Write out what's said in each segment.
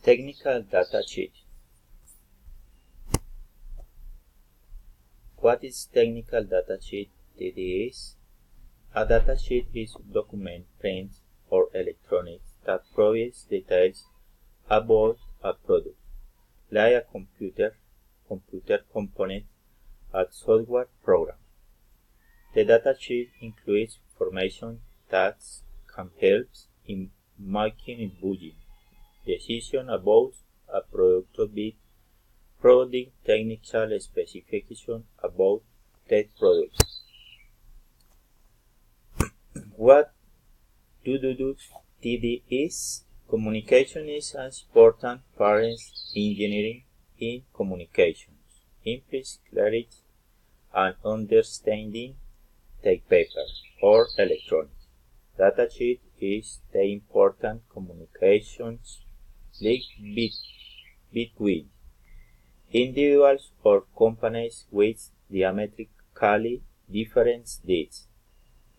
Technical data sheet. What is technical data sheet? TDS? A data sheet is a document, print, or electronic that provides details about a product, like a computer component, a software program. The data sheet includes information that can help in making a budget decision about a product technical specification about that product. What do TD is? Communication is an important part of engineering in communications. Implies clarity and understanding. Take paper or electronics. Data sheet is the important communications link between individuals or companies with diametrically different needs.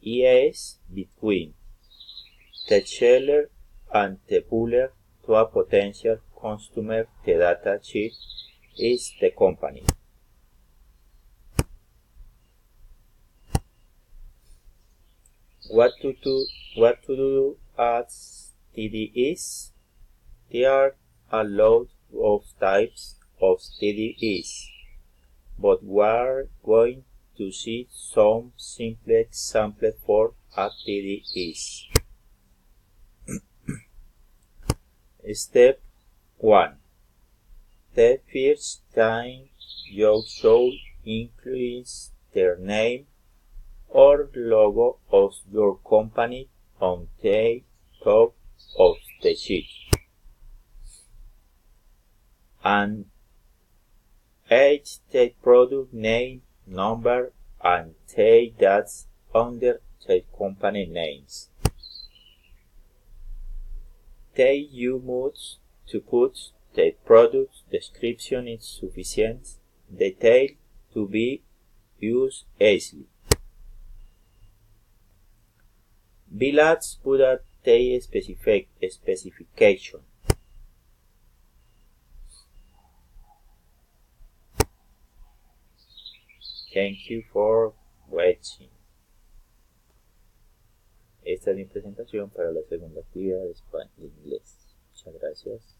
EAS between the seller and the buyer to a potential customer. The data sheet is the company. What to do at TDS? There are a lot of types of TDS, but we are going to see some simple examples for a TDS. Step 1. The first time you should include their name or logo of your company on the top of the sheet, and add the product name, number, and the dates under the company names. Take you must to put the product description in sufficient detail to be used easily. Let's put a the specification. Thank you for watching. Esta es mi presentación para la segunda actividad de inglés. Muchas gracias.